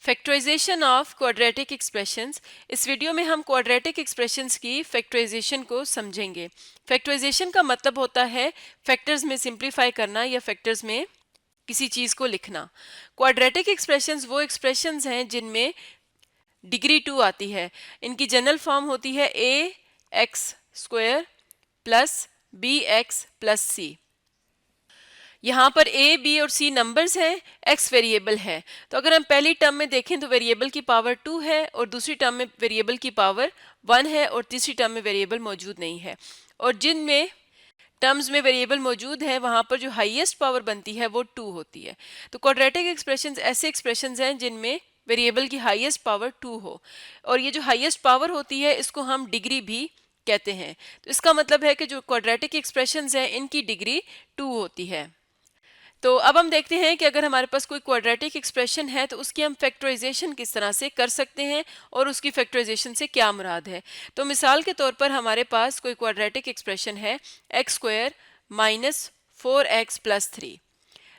Factorisation of quadratic expressions. इस video में हम क्वाड्रेटिक एक्सप्रेशंस की फैक्टराइजेशन को समझेंगे। फैक्टराइजेशन का मतलब होता है फैक्टर्स में सिंप्लीफाई करना या फैक्टर्स में किसी चीज़ को लिखना। क्वाड्रेटिक एक्सप्रेशंस वो एक्सप्रेशंस हैं जिनमें डिग्री 2 आती है। इनकी जनरल फॉर्म होती है a x square plus b x plus c. यहाँ पर ए बी और सी नंबर्स हैं, एक्स वेरिएबल है। तो अगर हम पहली टर्म में देखें तो वेरिएबल की पावर 2 है और दूसरी टर्म में वेरिएबल की पावर 1 है और तीसरी टर्म में वेरिएबल मौजूद नहीं है। और जिनमें टर्म्स में वेरिएबल मौजूद है वहाँ पर जो हाईएस्ट पावर बनती है वो 2 होती है। तो क्वाड्रेटिक एक्सप्रेशंस ऐसे एक्सप्रेशंस हैं जिनमें वेरिएबल की हाईएस्ट पावर 2 हो, और ये जो हाईएस्ट पावर होती है इसको हम डिग्री भी कहते हैं। तो इसका मतलब है कि जो क्वाड्रेटिक एक्सप्रेशंस हैं इनकी डिग्री 2 होती है। तो अब हम देखते हैं कि अगर हमारे पास कोई क्वाड्रेटिक एक्सप्रेशन है तो उसकी हम फैक्टराइजेशन किस तरह से कर सकते हैं और उसकी फैक्टराइजेशन से क्या मुराद है। तो मिसाल के तौर पर हमारे पास कोई क्वाड्रेटिक एक्सप्रेशन है x square minus 4x plus 3।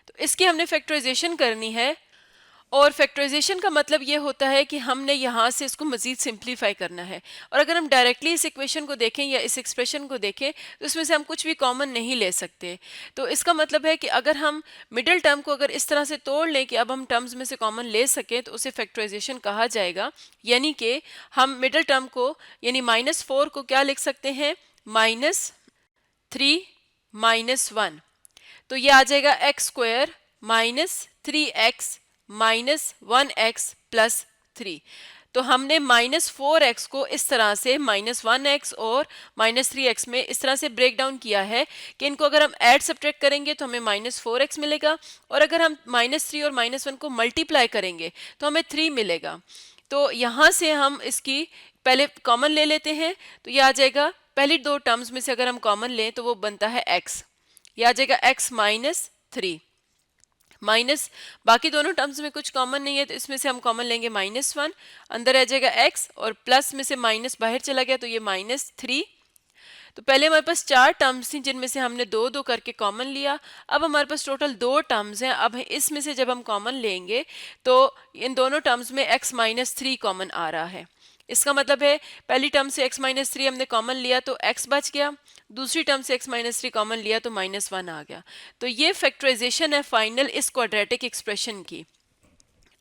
तो इसकी हमने फैक्टराइजेशन करनी है, और फैक्टराइजेशन का मतलब ये होता है कि हमने यहाँ से इसको मज़ीद सिंप्लीफाई करना है। और अगर हम डायरेक्टली इस इक्वेशन को देखें या इस एक्सप्रेशन को देखें तो इसमें से हम कुछ भी कॉमन नहीं ले सकते। तो इसका मतलब है कि अगर हम मिडिल टर्म को अगर इस तरह से तोड़ लें कि अब हम टर्म्स में से कॉमन ले सकें तो उसे फैक्टराइजेशन कहा जाएगा। यानी कि हम मिडिल टर्म को यानी -4 को क्या लिख सकते हैं, -3 -1। तो ये आ जाएगा x square minus 3x minus 1x plus 3। तो हमने -4x को इस तरह से -1x और -3x में इस तरह से ब्रेक डाउन किया है कि इनको अगर हम ऐड सब्ट्रैक्ट करेंगे तो हमें -4x मिलेगा, और अगर हम -3 और -1 को मल्टीप्लाई करेंगे तो हमें 3 मिलेगा। तो यहाँ से हम इसकी पहले कॉमन ले लेते हैं। तो ये आ जाएगा, पहली दो टर्म्स में से अगर हम कॉमन लें तो वो बनता है x। ये आ जाएगा x माइनस 3 माइनस, बाकी दोनों टर्म्स में कुछ कॉमन नहीं है तो इसमें से हम कॉमन लेंगे -1, अंदर आ जाएगा x और प्लस में से माइनस बाहर चला गया तो ये -3। तो पहले हमारे पास 4 टर्म्स थी जिनमें से हमने 2 करके कॉमन लिया। अब हमारे पास टोटल 2 टर्म्स हैं। अब इसमें से जब हम कॉमन लेंगे तो इन दोनों टर्म्स में x -3 कॉमन आ रहा है। इसका मतलब है पहली टर्म से x -3 हमने कॉमन लिया तो x बच गया, दूसरी टर्म से x -3 कॉमन लिया तो -1 आ गया। तो ये फैक्टराइजेशन है फाइनल इस क्वाड्रेटिक एक्सप्रेशन की।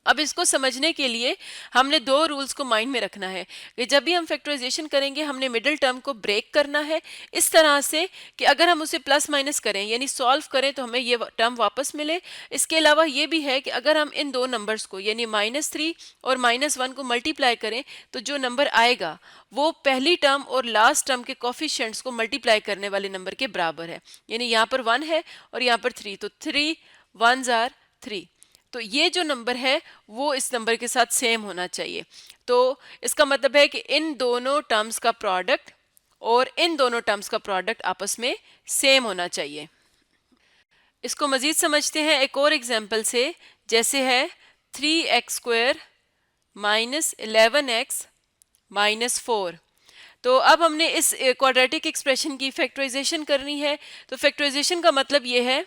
अब इसको समझने के लिए हमने 2 रूल्स को माइंड में रखना है कि जब भी हम फैक्टराइजेशन करेंगे हमने मिडिल टर्म को ब्रेक करना है इस तरह से कि अगर हम उसे प्लस माइनस करें यानी सॉल्व करें तो हमें ये टर्म वापस मिले। इसके अलावा ये भी है कि अगर हम इन दो नंबर्स को यानी -3 और -1 को मल्टीप्लाई करें तो जो नंबर आएगा वो पहली टर्म और लास्ट टर्म के कोफिशिएंट्स को मल्टीप्लाई करने वाले नंबर के बराबर है। यानी यहाँ पर 1 है और यहाँ पर 3, तो 3 1s are 3। तो ये जो नंबर है वो इस नंबर के साथ सेम होना चाहिए। तो इसका मतलब है कि इन दोनों टर्म्स का प्रोडक्ट और इन दोनों टर्म्स का प्रोडक्ट आपस में सेम होना चाहिए। इसको मज़ीद समझते हैं एक और एग्जांपल से, जैसे है 3x square minus 11x minus 4। तो अब हमने इस क्वाड्रेटिक एक्सप्रेशन की फैक्टराइजेशन करनी है। तो फैक्टराइजेशन का मतलब ये है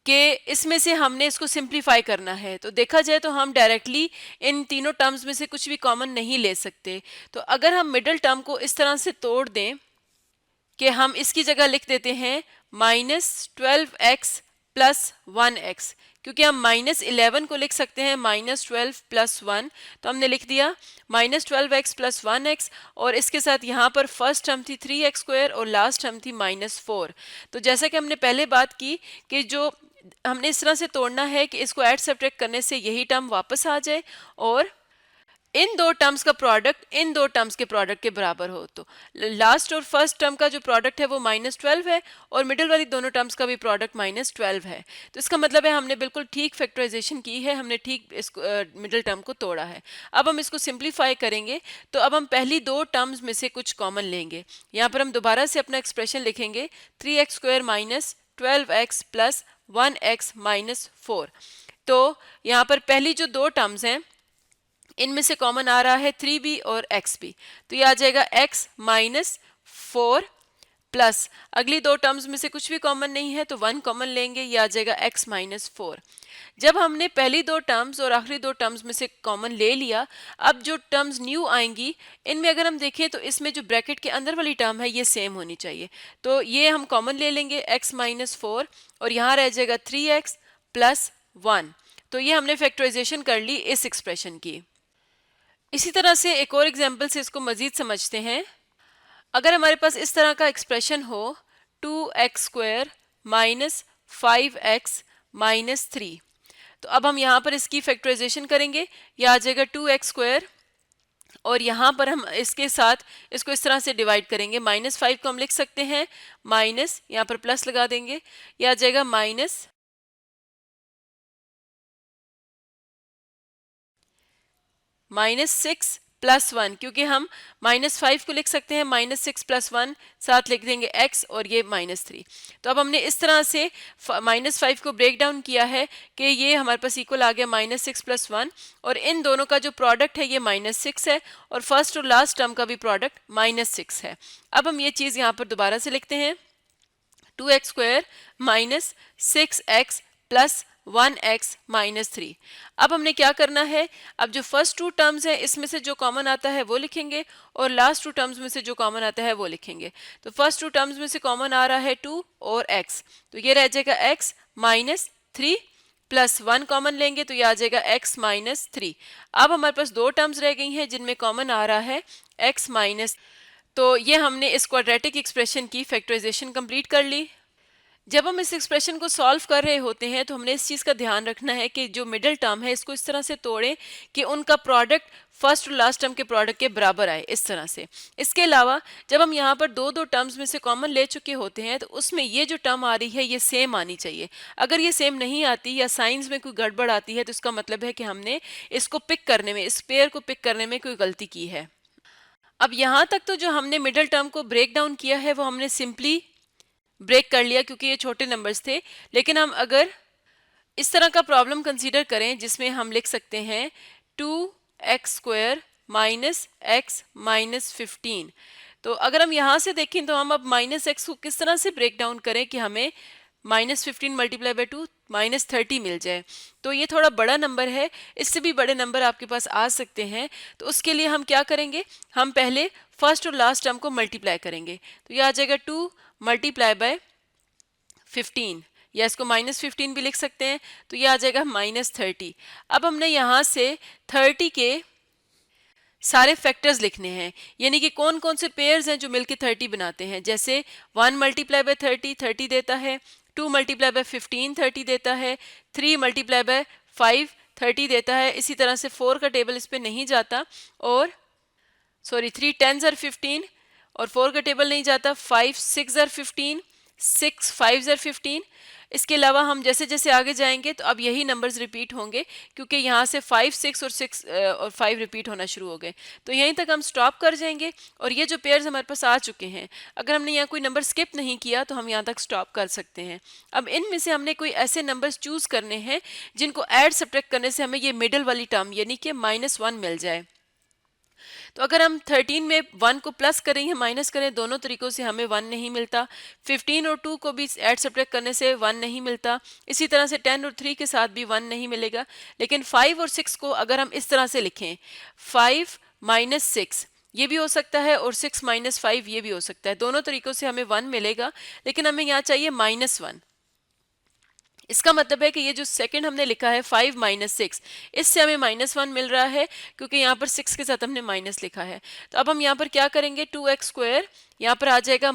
कि इसमें से हमने इसको सिंप्लीफाई करना है। तो देखा जाए तो हम डायरेक्टली इन तीनों टर्म्स में से कुछ भी कॉमन नहीं ले सकते। तो अगर हम मिडिल टर्म को इस तरह से तोड़ दें कि हम इसकी जगह लिख देते हैं -12x प्लस 1x, क्योंकि हम -11 को लिख सकते हैं -12 प्लस 1, तो हमने लिख दिया -12x प्लस 1x, और इसके साथ यहाँ पर फर्स्ट टर्म थी 3x स्क्वायर और लास्ट टर्म थी -4। तो जैसा कि हमने पहले बात की कि जो हमने इस तरह से तोड़ना है कि इसको ऐड सब्ट्रैक्ट करने से यही टर्म वापस आ जाए और इन दो टर्म्स का प्रोडक्ट इन दो टर्म्स के प्रोडक्ट के बराबर हो। तो लास्ट और फर्स्ट टर्म का जो प्रोडक्ट है वो -12 है और मिडिल वाली दोनों टर्म्स का भी प्रोडक्ट -12 है। तो इसका मतलब है हमने बिल्कुल ठीक फैक्टराइजेशन की है, हमने ठीक इसको मिडिल टर्म को तोड़ा है। अब हम इसको सिंप्लीफाई करेंगे तो अब हम पहली दो टर्म्स में से कुछ कॉमन लेंगे। यहाँ पर हम दोबारा से अपना एक्सप्रेशन लिखेंगे 3x square minus 12x plus 1x minus 4। तो यहाँ पर पहली जो दो टर्म्स हैं इनमें से कॉमन आ रहा है 3b और x भी। तो ये आ जाएगा x माइनस 4 प्लस अगली दो टर्म्स में से कुछ भी कॉमन नहीं है तो 1 कॉमन लेंगे, ये आ जाएगा x माइनस 4। जब हमने पहली दो टर्म्स और आखिरी दो टर्म्स में से कॉमन ले लिया, अब जो टर्म्स न्यू आएंगी इनमें अगर हम देखें तो इसमें जो ब्रैकेट के अंदर वाली टर्म है ये सेम होनी चाहिए, तो ये हम कॉमन ले लेंगे x माइनस 4 और यहाँ रह जाएगा 3x प्लस 1। तो ये हमने फैक्टराइजेशन कर ली इस एक्सप्रेशन की। इसी तरह से एक और एग्जाम्पल से इसको मजीद समझते हैं। अगर हमारे पास इस तरह का एक्सप्रेशन हो 2x square minus 5x minus 3, तो अब हम यहाँ पर इसकी फैक्टराइजेशन करेंगे, यह आ जाएगा 2x स्क्वायर और यहाँ पर हम इसके साथ इसको इस तरह से डिवाइड करेंगे, माइनस 5 को हम लिख सकते हैं माइनस, यहाँ पर प्लस लगा देंगे, यह आ जाएगा माइनस 6 प्लस 1, क्योंकि हम माइनस 5 को लिख सकते हैं माइनस 6 प्लस 1, साथ लिख देंगे x और ये माइनस 3। तो अब हमने इस तरह से माइनस 5 को ब्रेक डाउन किया है कि ये हमारे पास इक्वल आ गया माइनस 6 प्लस 1 और इन दोनों का जो प्रोडक्ट है ये माइनस 6 है और फर्स्ट और लास्ट टर्म का भी प्रोडक्ट माइनस 6 है। अब हम ये चीज़ यहाँ पर दोबारा से लिखते हैं 2x square minus 6x plus 1x minus 3। अब हमने क्या करना है, अब जो फर्स्ट टू टर्म्स हैं इसमें से जो कॉमन आता है वो लिखेंगे और लास्ट टू टर्म्स में से जो कॉमन आता है वो लिखेंगे। तो फर्स्ट टू टर्म्स में से कॉमन आ रहा है 2 और x, तो ये रह जाएगा x माइनस 3 प्लस 1 कॉमन लेंगे तो ये आ जाएगा x माइनस 3। अब हमारे पास दो टर्म्स रह गई हैं जिनमें कॉमन आ रहा है x माइनस, तो ये हमने इस क्वाड्रेटिक एक्सप्रेशन की फैक्टराइजेशन कंप्लीट कर ली। जब हम इस एक्सप्रेशन को सॉल्व कर रहे होते हैं तो हमने इस चीज़ का ध्यान रखना है कि जो मिडिल टर्म है इसको इस तरह से तोड़ें कि उनका प्रोडक्ट फर्स्ट और लास्ट टर्म के प्रोडक्ट के बराबर आए, इस तरह से। इसके अलावा जब हम यहाँ पर दो दो टर्म्स में से कॉमन ले चुके होते हैं तो उसमें ये जो टर्म आ रही है ये सेम आनी चाहिए। अगर ये सेम नहीं आती या साइंस में कोई गड़बड़ आती है तो इसका मतलब है कि हमने इसको पिक करने में, इस पेयर को पिक करने में कोई गलती की है। अब यहाँ तक तो जो हमने मिडिल टर्म को ब्रेक डाउन किया है वो हमने सिंपली ब्रेक कर लिया क्योंकि ये छोटे नंबर्स थे, लेकिन हम अगर इस तरह का प्रॉब्लम कंसीडर करें जिसमें हम लिख सकते हैं 2x square minus x minus 15, तो अगर हम यहाँ से देखें तो हम अब माइनस x को किस तरह से ब्रेक डाउन करें कि हमें माइनस 15 मल्टीप्लाई बाई 2 माइनस 30 मिल जाए। तो ये थोड़ा बड़ा नंबर है, इससे भी बड़े नंबर आपके पास आ सकते हैं, तो उसके लिए हम क्या करेंगे, हम पहले फर्स्ट और लास्ट टर्म को मल्टीप्लाई करेंगे, तो ये आ जाएगा 2 मल्टीप्लाई बाय 15 या इसको माइनस 15 भी लिख सकते हैं, तो ये आ जाएगा माइनस 30। अब हमने यहाँ से 30 के सारे फैक्टर्स लिखने हैं, यानी कि कौन कौन से पेयर्स हैं जो मिलके 30 बनाते हैं। जैसे 1 मल्टीप्लाई बाय 30 देता है, 2 मल्टीप्लाई बाय 15 30 देता है, 3 मल्टीप्लाई बाय 5 30 देता है। इसी तरह से 4 का टेबल इस पे नहीं जाता और 3 10s are 15 और 4 का टेबल नहीं जाता, 5 6s are 15, 6 5s are 15। इसके अलावा हम जैसे जैसे आगे जाएंगे तो अब यही नंबर्स रिपीट होंगे क्योंकि यहाँ से 5 6 और 5 रिपीट होना शुरू हो गए, तो यहीं तक हम स्टॉप कर जाएंगे। और ये जो पेयर्स हमारे पास आ चुके हैं, अगर हमने यहाँ कोई नंबर स्किप नहीं किया तो हम यहाँ तक स्टॉप कर सकते हैं। अब इनमें से हमने कोई ऐसे नंबर्स चूज करने हैं जिनको ऐड सब्ट्रैक्ट करने से हमें ये मिडिल वाली टर्म यानी कि -1 मिल जाए। तो अगर हम 13 में 1 को प्लस करें या माइनस करें, दोनों तरीकों से हमें 1 नहीं मिलता। 15 और 2 को भी ऐड सब्ट्रैक्ट करने से 1 नहीं मिलता। इसी तरह से 10 और 3 के साथ भी 1 नहीं मिलेगा। लेकिन 5 और 6 को अगर हम इस तरह से लिखें, 5 माइनस 6 ये भी हो सकता है और 6 माइनस 5 ये भी हो सकता है, दोनों तरीकों से हमें 1 मिलेगा, लेकिन हमें यहाँ चाहिए -1। इसका मतलब है कि ये जो सेकंड हमने लिखा है 5 माइनस 6, इससे हमें -1 मिल रहा है क्योंकि यहाँ पर 6 के साथ हमने माइनस लिखा है। तो अब हम यहाँ पर क्या करेंगे, 2x स्क्वायर यहाँ पर आ जाएगा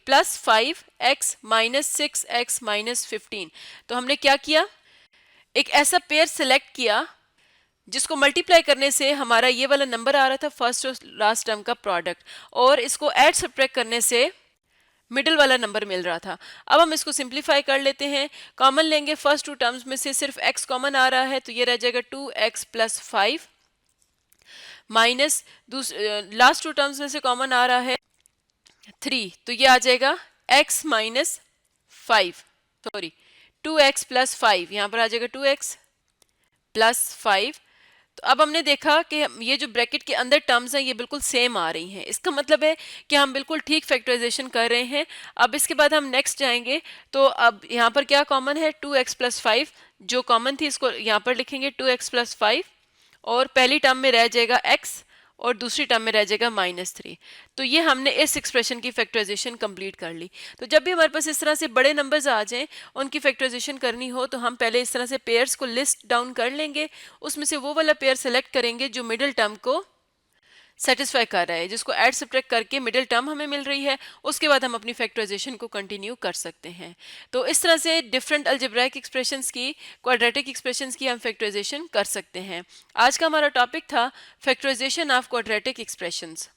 plus 5x minus 6x minus 15। तो हमने क्या किया, एक ऐसा पेयर सिलेक्ट किया जिसको मल्टीप्लाई करने से हमारा ये वाला नंबर आ रहा था फर्स्ट और लास्ट टर्म का प्रोडक्ट, और इसको ऐड सब्ट्रैक्ट करने से मिडिल वाला नंबर मिल रहा था। अब हम इसको सिंप्लीफाई कर लेते हैं, कॉमन लेंगे, फर्स्ट टू टर्म्स में से सिर्फ x कॉमन आ रहा है तो ये रह जाएगा 2x plus 5 minus last two terms में से कॉमन आ रहा है 3, तो ये आ जाएगा x माइनस 2x प्लस 5, यहाँ पर आ जाएगा 2x प्लस 5, तो अब हमने देखा कि ये जो ब्रैकेट के अंदर टर्म्स हैं ये बिल्कुल सेम आ रही हैं, इसका मतलब है कि हम बिल्कुल ठीक फैक्टराइजेशन कर रहे हैं। अब इसके बाद हम नेक्स्ट जाएंगे, तो अब यहाँ पर क्या कॉमन है, 2x प्लस 5 जो कॉमन थी इसको यहाँ पर लिखेंगे 2x प्लस 5, और पहली टर्म में रह जाएगा x और दूसरी टर्म में रह जाएगा -3। तो ये हमने इस एक्सप्रेशन की फैक्टराइजेशन कंप्लीट कर ली। तो जब भी हमारे पास इस तरह से बड़े नंबर्स आ जाएं, उनकी फैक्टराइजेशन करनी हो, तो हम पहले इस तरह से पेयर्स को लिस्ट डाउन कर लेंगे, उसमें से वो वाला पेयर सेलेक्ट करेंगे जो मिडिल टर्म को सेटिस्फाई कर रहा है, जिसको ऐड सब्ट्रैक्ट करके मिडिल टर्म हमें मिल रही है। उसके बाद हम अपनी फैक्टराइजेशन को कंटिन्यू कर सकते हैं। तो इस तरह से डिफरेंट अलजेब्राइक एक्सप्रेशंस की, क्वाड्रेटिक एक्सप्रेशंस की हम फैक्टराइजेशन कर सकते हैं। आज का हमारा टॉपिक था फैक्टराइजेशन ऑफ क्वाड्रेटिक एक्सप्रेशंस।